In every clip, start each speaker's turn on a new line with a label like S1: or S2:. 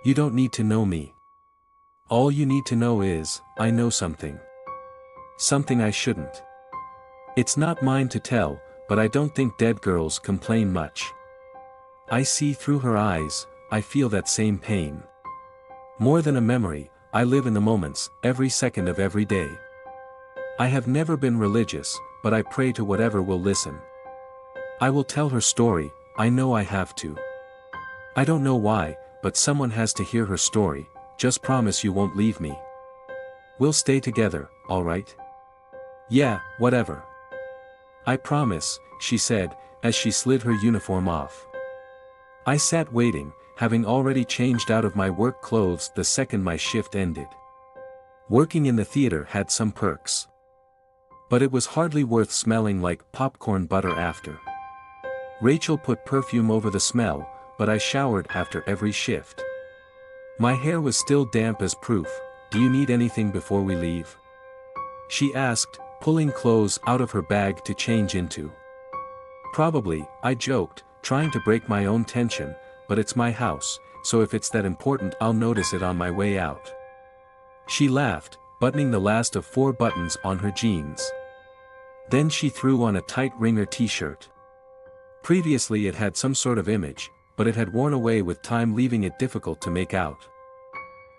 S1: You don't need to know me. All you need to know is, I know something. Something I shouldn't. It's not mine to tell, but I don't think dead girls complain much. I see through her eyes, I feel that same pain. More than a memory, I live in the moments, every second of every day. I have never been religious, but I pray to whatever will listen. I will tell her story, I know I have to. I don't know why, but someone has to hear her story, just promise you won't leave me. We'll stay together, alright? Yeah, whatever. I promise, she said, as she slid her uniform off. I sat waiting, having already changed out of my work clothes the second my shift ended. Working in the theater had some perks. But it was hardly worth smelling like popcorn butter after. Rachel put perfume over the smell, but I showered after every shift. My hair was still damp as proof. Do you need anything before we leave? She asked, pulling clothes out of her bag to change into. Probably, I joked, trying to break my own tension, but it's my house, so if it's that important I'll notice it on my way out. She laughed, buttoning the last of 4 buttons on her jeans. Then she threw on a tight ringer t-shirt. Previously it had some sort of image, but it had worn away with time, leaving it difficult to make out.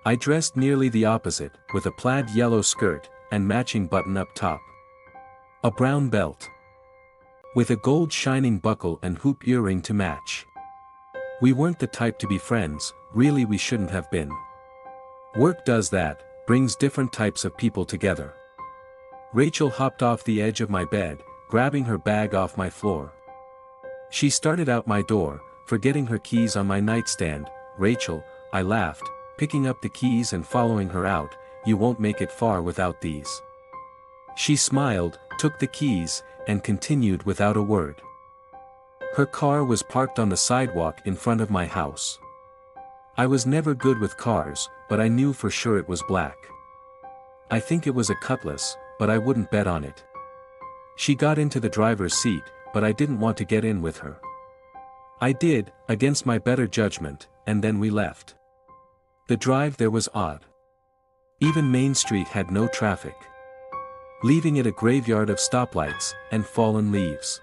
S1: I dressed nearly the opposite, with a plaid yellow skirt, and matching button up top. A brown belt. With a gold shining buckle and hoop earring to match. We weren't the type to be friends, really we shouldn't have been. Work does that, brings different types of people together. Rachel hopped off the edge of my bed, grabbing her bag off my floor. She started out my door, forgetting her keys on my nightstand. Rachel, I laughed, picking up the keys and following her out, you won't make it far without these. She smiled, took the keys, and continued without a word. Her car was parked on the sidewalk in front of my house. I was never good with cars, but I knew for sure it was black. I think it was a Cutlass, but I wouldn't bet on it. She got into the driver's seat, but I didn't want to get in with her. I did, against my better judgment, and then we left. The drive there was odd. Even Main Street had no traffic. Leaving it a graveyard of stoplights, and fallen leaves.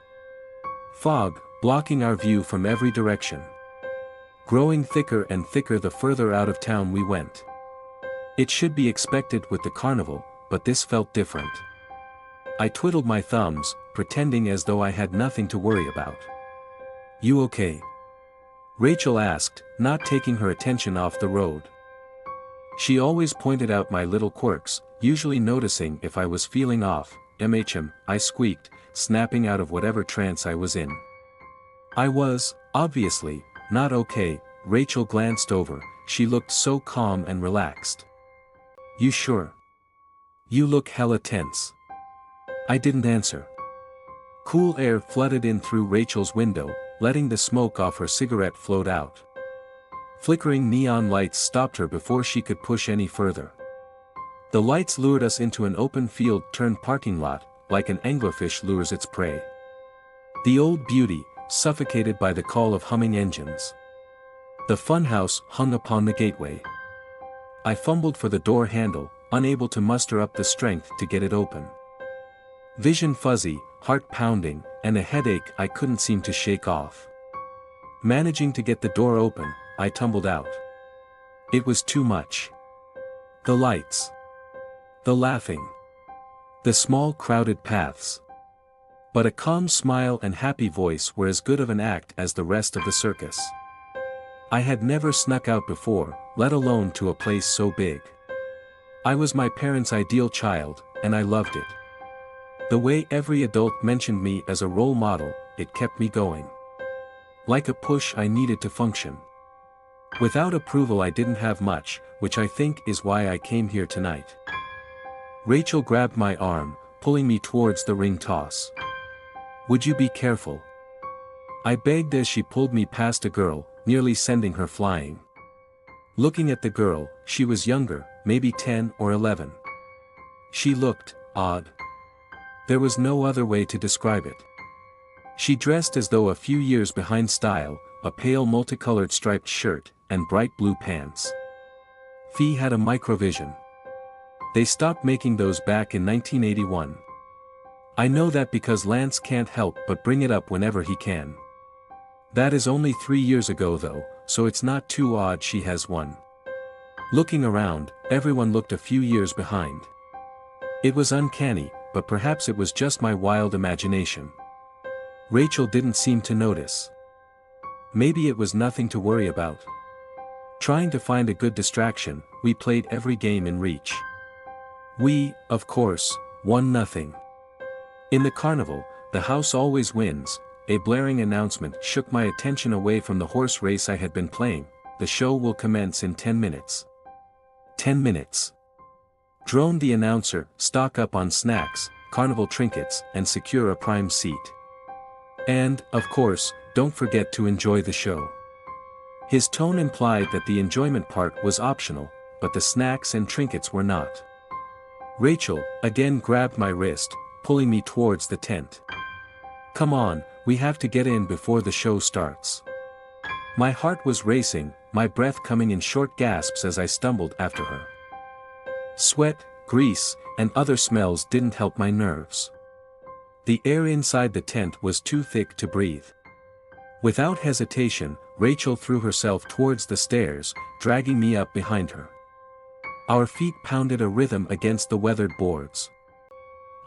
S1: Fog, blocking our view from every direction. Growing thicker and thicker the further out of town we went. It should be expected with the carnival, but this felt different. I twiddled my thumbs, pretending as though I had nothing to worry about. You okay? Rachel asked, not taking her attention off the road. She always pointed out my little quirks, usually noticing if I was feeling off. I squeaked, snapping out of whatever trance I was in. I was, obviously, not okay. Rachel glanced over, she looked so calm and relaxed. You sure? You look hella tense. I didn't answer. Cool air flooded in through Rachel's window, letting the smoke off her cigarette float out. Flickering neon lights stopped her before she could push any further. The lights lured us into an open field turned parking lot, like an anglerfish lures its prey. The old beauty, suffocated by the call of humming engines. The funhouse hung upon the gateway. I fumbled for the door handle, unable to muster up the strength to get it open. Vision fuzzy, heart pounding, and a headache I couldn't seem to shake off. Managing to get the door open, I tumbled out. It was too much. The lights. The laughing. The small crowded paths. But a calm smile and happy voice were as good of an act as the rest of the circus. I had never snuck out before, let alone to a place so big. I was my parents' ideal child, and I loved it. The way every adult mentioned me as a role model, it kept me going. Like a push I needed to function. Without approval I didn't have much, which I think is why I came here tonight. Rachel grabbed my arm, pulling me towards the ring toss. Would you be careful? I begged as she pulled me past a girl, nearly sending her flying. Looking at the girl, she was younger, maybe 10 or 11. She looked odd. There was no other way to describe it. She dressed as though a few years behind style, a pale multicolored striped shirt, and bright blue pants. Fee had a microvision. They stopped making those back in 1981. I know that because Lance can't help but bring it up whenever he can. That is only 3 years ago though, so it's not too odd she has one. Looking around, everyone looked a few years behind. It was uncanny, but perhaps it was just my wild imagination. Rachel didn't seem to notice. Maybe it was nothing to worry about. Trying to find a good distraction, we played every game in reach. We, of course, won nothing. In the carnival, the house always wins. A blaring announcement shook my attention away from the horse race I had been playing. The show will commence in 10 minutes. 10 minutes. Droned the announcer, stock up on snacks, carnival trinkets, and secure a prime seat. And, of course, don't forget to enjoy the show. His tone implied that the enjoyment part was optional, but the snacks and trinkets were not. Rachel, again grabbed my wrist, pulling me towards the tent. Come on, we have to get in before the show starts. My heart was racing, my breath coming in short gasps as I stumbled after her. Sweat, grease, and other smells didn't help my nerves. The air inside the tent was too thick to breathe. Without hesitation, Rachel threw herself towards the stairs, dragging me up behind her. Our feet pounded a rhythm against the weathered boards.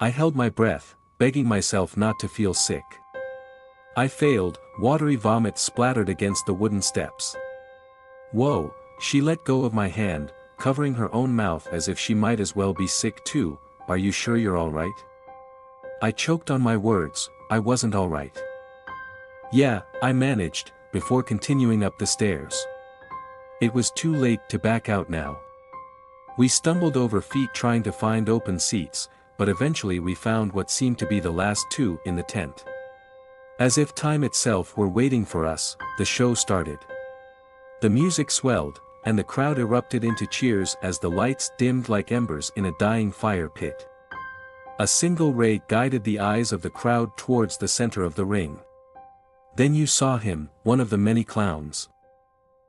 S1: I held my breath, begging myself not to feel sick. I failed, watery vomit splattered against the wooden steps. Whoa, she let go of my hand, covering her own mouth as if she might as well be sick too. Are you sure you're alright? I choked on my words, I wasn't alright. Yeah, I managed, before continuing up the stairs. It was too late to back out now. We stumbled over feet trying to find open seats, but eventually we found what seemed to be the last two in the tent. As if time itself were waiting for us, the show started. The music swelled, and the crowd erupted into cheers as the lights dimmed like embers in a dying fire pit. A single ray guided the eyes of the crowd towards the center of the ring. Then you saw him, one of the many clowns.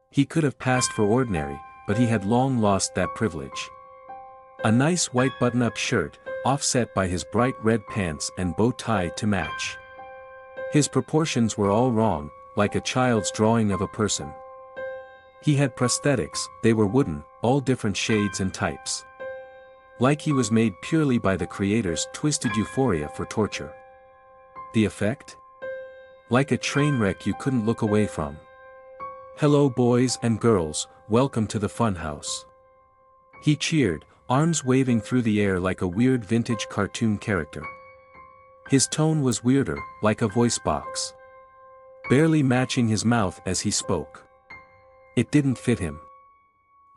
S1: He could have passed for ordinary, but he had long lost that privilege. A nice white button-up shirt, offset by his bright red pants and bow tie to match. His proportions were all wrong, like a child's drawing of a person. He had prosthetics, they were wooden, all different shades and types. Like he was made purely by the creator's twisted euphoria for torture. The effect? Like a train wreck you couldn't look away from. Hello boys and girls, welcome to the funhouse. He cheered, arms waving through the air like a weird vintage cartoon character. His tone was weirder, like a voice box. Barely matching his mouth as he spoke. It didn't fit him.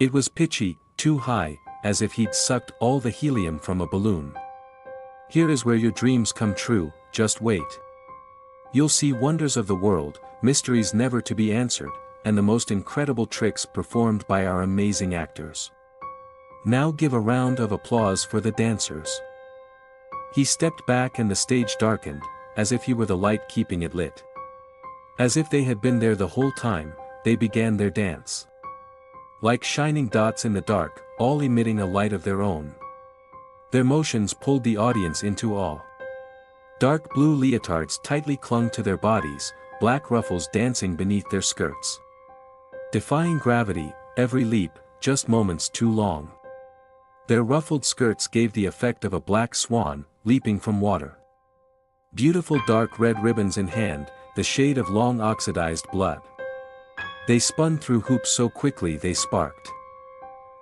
S1: It was pitchy, too high, as if he'd sucked all the helium from a balloon. Here is where your dreams come true, just wait. You'll see wonders of the world, mysteries never to be answered, and the most incredible tricks performed by our amazing actors. Now give a round of applause for the dancers. He stepped back and the stage darkened, as if he were the light keeping it lit. As if they had been there the whole time, they began their dance. Like shining dots in the dark, all emitting a light of their own. Their motions pulled the audience into awe. Dark blue leotards tightly clung to their bodies, black ruffles dancing beneath their skirts. Defying gravity, every leap, just moments too long. Their ruffled skirts gave the effect of a black swan, leaping from water. Beautiful dark red ribbons in hand, the shade of long oxidized blood. They spun through hoops so quickly they sparked.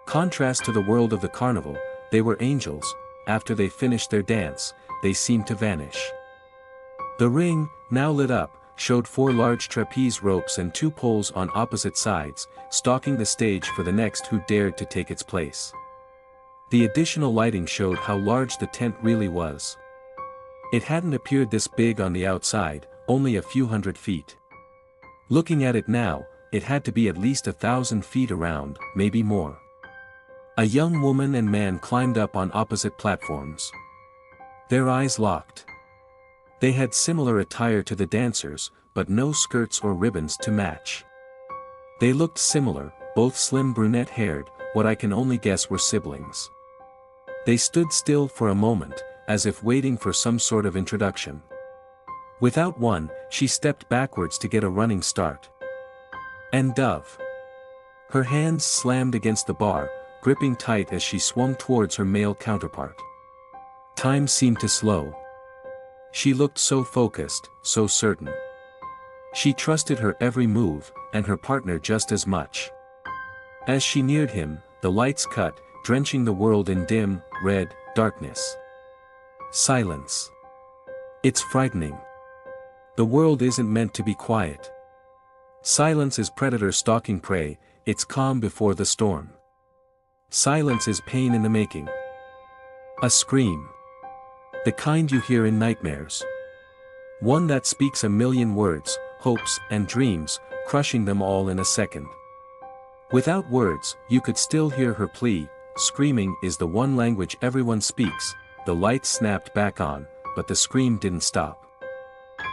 S1: Contrast to the world of the carnival, they were angels. After they finished their dance, they seemed to vanish. The ring, now lit up, showed 4 large trapeze ropes and 2 poles on opposite sides, stalking the stage for the next who dared to take its place. The additional lighting showed how large the tent really was. It hadn't appeared this big on the outside, only a few hundred feet. Looking at it now, it had to be at least 1,000 feet around, maybe more. A young woman and man climbed up on opposite platforms. Their eyes locked. They had similar attire to the dancers, but no skirts or ribbons to match. They looked similar, both slim brunette-haired, what I can only guess were siblings. They stood still for a moment, as if waiting for some sort of introduction. Without one, she stepped backwards to get a running start. And Dove. Her hands slammed against the bar, gripping tight as she swung towards her male counterpart. Time seemed to slow. She looked so focused, so certain. She trusted her every move, and her partner just as much. As she neared him, the lights cut, drenching the world in dim, red, darkness. Silence. It's frightening. The world isn't meant to be quiet. Silence is predator stalking prey, it's calm before the storm. Silence is pain in the making. A scream. The kind you hear in nightmares. One that speaks a million words, hopes, and dreams, crushing them all in a second. Without words, you could still hear her plea. Screaming is the one language everyone speaks. The lights snapped back on, but the scream didn't stop.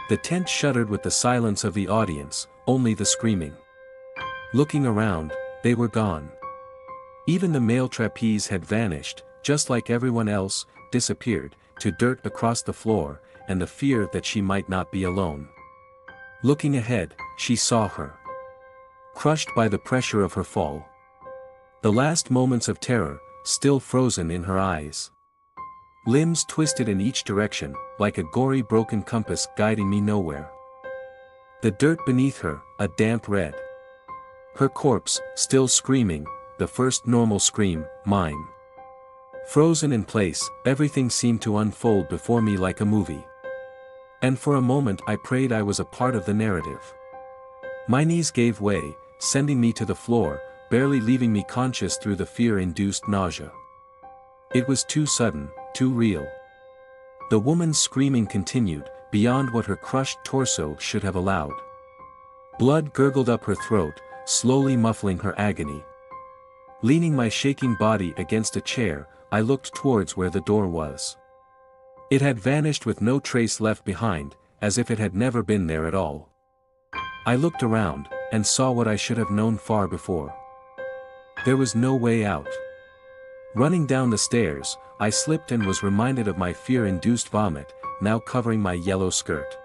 S1: The tent shuddered with the silence of the audience, only the screaming. Looking around, they were gone. Even the male trapeze had vanished, just like everyone else, disappeared, to dirt across the floor, and the fear that she might not be alone. Looking ahead, she saw her. Crushed by the pressure of her fall. The last moments of terror, still frozen in her eyes. Limbs twisted in each direction, like a gory broken compass guiding me nowhere. The dirt beneath her, a damp red. Her corpse, still screaming, the first normal scream, mine. Frozen in place, everything seemed to unfold before me like a movie. And for a moment I prayed I was a part of the narrative. My knees gave way, sending me to the floor, barely leaving me conscious through the fear-induced nausea. It was too sudden, too real. The woman's screaming continued, beyond what her crushed torso should have allowed. Blood gurgled up her throat, slowly muffling her agony. Leaning my shaking body against a chair, I looked towards where the door was. It had vanished with no trace left behind, as if it had never been there at all. I looked around, and saw what I should have known far before. There was no way out. Running down the stairs, I slipped and was reminded of my fear-induced vomit, now covering my yellow skirt.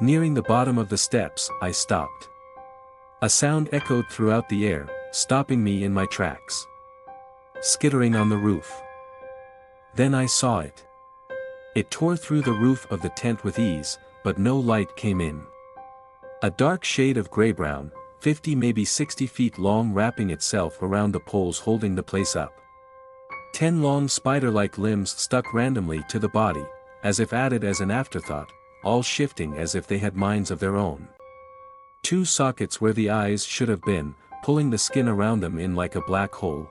S1: Nearing the bottom of the steps, I stopped. A sound echoed throughout the air, stopping me in my tracks. Skittering on the roof. Then I saw it. It tore through the roof of the tent with ease, but no light came in. A dark shade of gray-brown, 50 maybe 60 feet long, wrapping itself around the poles holding the place up. 10 long spider-like limbs stuck randomly to the body, as if added as an afterthought, all shifting as if they had minds of their own. 2 sockets where the eyes should have been, pulling the skin around them in like a black hole.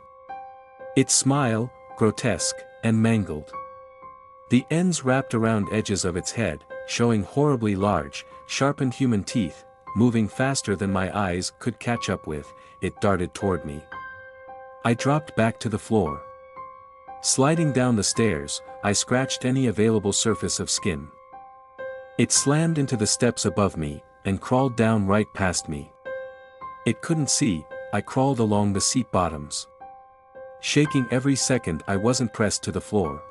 S1: Its smile, grotesque, and mangled. The ends wrapped around edges of its head, showing horribly large, sharpened human teeth, moving faster than my eyes could catch up with, it darted toward me. I dropped back to the floor. Sliding down the stairs, I scratched any available surface of skin. It slammed into the steps above me, and crawled down right past me. It couldn't see, I crawled along the seat bottoms. Shaking every second I wasn't pressed to the floor.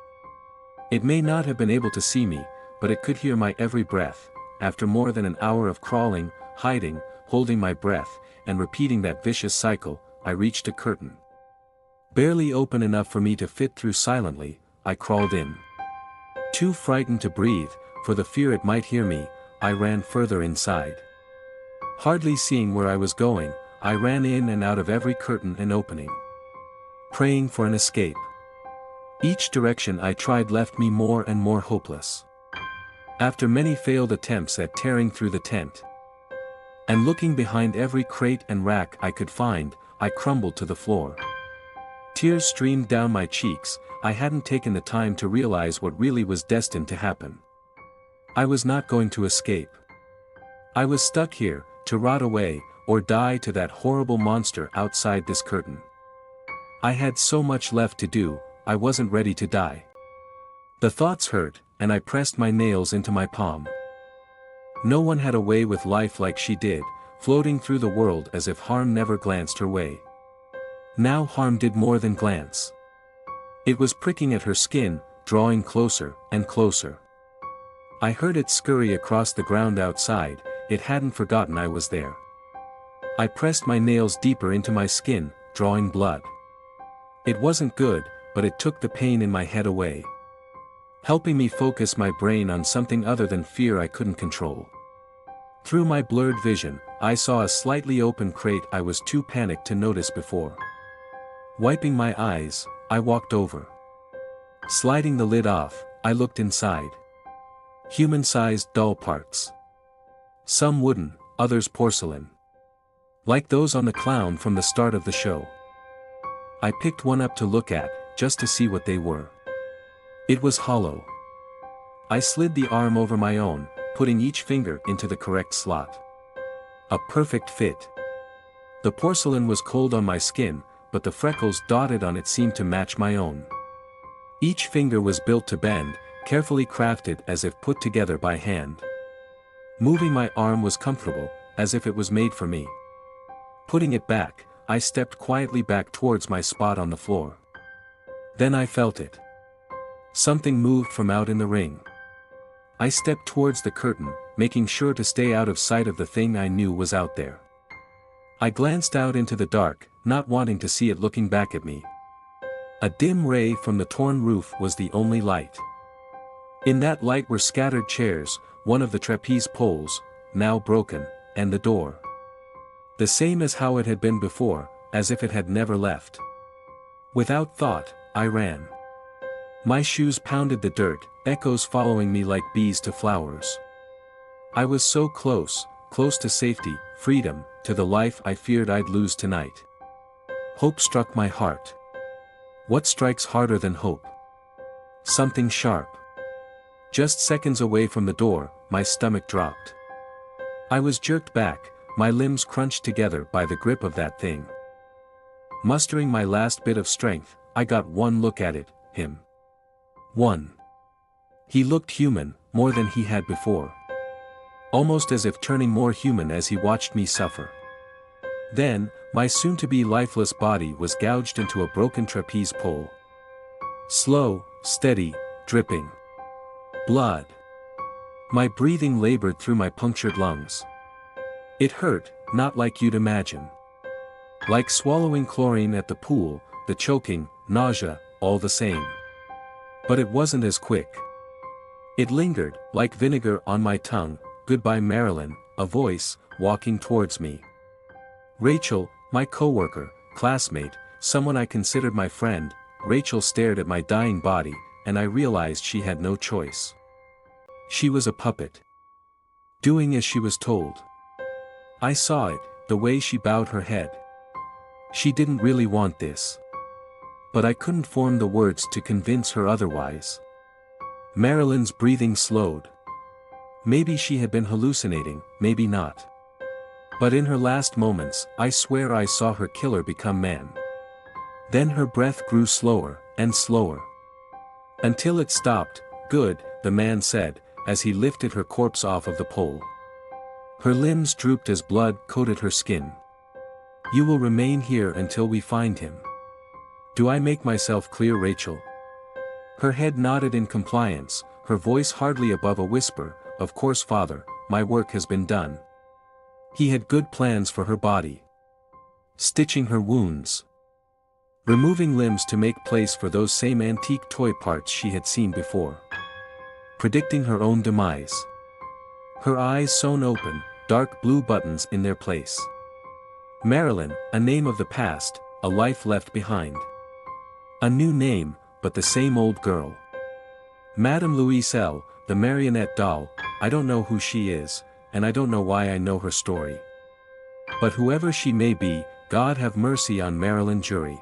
S1: It may not have been able to see me, but it could hear my every breath. After more than an hour of crawling, hiding, holding my breath, and repeating that vicious cycle, I reached a curtain. Barely open enough for me to fit through silently, I crawled in. Too frightened to breathe, for the fear it might hear me, I ran further inside. Hardly seeing where I was going, I ran in and out of every curtain and opening. Praying for an escape. Each direction I tried left me more and more hopeless. After many failed attempts at tearing through the tent, and looking behind every crate and rack I could find, I crumbled to the floor. Tears streamed down my cheeks. I hadn't taken the time to realize what really was destined to happen. I was not going to escape. I was stuck here, to rot away, or die to that horrible monster outside this curtain. I had so much left to do, I wasn't ready to die. The thoughts hurt, and I pressed my nails into my palm. No one had a way with life like she did, floating through the world as if harm never glanced her way. Now harm did more than glance. It was pricking at her skin, drawing closer and closer. I heard it scurry across the ground outside. It hadn't forgotten I was there. I pressed my nails deeper into my skin, drawing blood. It wasn't good, but it took the pain in my head away, helping me focus my brain on something other than fear I couldn't control. Through my blurred vision, I saw a slightly open crate I was too panicked to notice before. Wiping my eyes, I walked over. Sliding the lid off, I looked inside. Human-sized doll parts. Some wooden, others porcelain. Like those on the clown from the start of the show. I picked one up to look at, just to see what they were. It was hollow. I slid the arm over my own, putting each finger into the correct slot. A perfect fit. The porcelain was cold on my skin, but the freckles dotted on it seemed to match my own. Each finger was built to bend, carefully crafted as if put together by hand. Moving my arm was comfortable, as if it was made for me. Putting it back, I stepped quietly back towards my spot on the floor. Then I felt it. Something moved from out in the ring. I stepped towards the curtain, making sure to stay out of sight of the thing I knew was out there. I glanced out into the dark, not wanting to see it looking back at me. A dim ray from the torn roof was the only light. In that light were scattered chairs, one of the trapeze poles, now broken, and the door. The same as how it had been before, as if it had never left. Without thought, I ran. My shoes pounded the dirt, echoes following me like bees to flowers. I was so close, close to safety, freedom, to the life I feared I'd lose tonight. Hope struck my heart. What strikes harder than hope? Something sharp. Just seconds away from the door, my stomach dropped. I was jerked back, my limbs crunched together by the grip of that thing. Mustering my last bit of strength, I got one look at it, him. One. He looked human, more than he had before. Almost as if turning more human as he watched me suffer. Then, my soon-to-be lifeless body was gouged into a broken trapeze pole. Slow, steady, dripping. Blood. My breathing labored through my punctured lungs. It hurt, not like you'd imagine. Like swallowing chlorine at the pool, the choking, nausea, all the same. But it wasn't as quick. It lingered, like vinegar on my tongue. Goodbye Marylin, a voice, walking towards me. Rachel, my coworker, classmate, someone I considered my friend. Rachel stared at my dying body, and I realized she had no choice. She was a puppet. Doing as she was told. I saw it, the way she bowed her head. She didn't really want this. But I couldn't form the words to convince her otherwise. Marylin's breathing slowed. Maybe she had been hallucinating, maybe not. But in her last moments, I swear I saw her killer become man. Then her breath grew slower, and slower. Until it stopped. Good, the man said, as he lifted her corpse off of the pole. Her limbs drooped as blood coated her skin. You will remain here until we find him. Do I make myself clear, Rachel? Her head nodded in compliance, her voice hardly above a whisper. Of course, Father, my work has been done. He had good plans for her body. Stitching her wounds. Removing limbs to make place for those same antique toy parts she had seen before. Predicting her own demise. Her eyes sewn open, dark blue buttons in their place. Marylin, a name of the past, a life left behind. A new name, but the same old girl. Madame Louise L., the marionette doll. I don't know who she is, and I don't know why I know her story. But whoever she may be, God have mercy on Marylin Jury.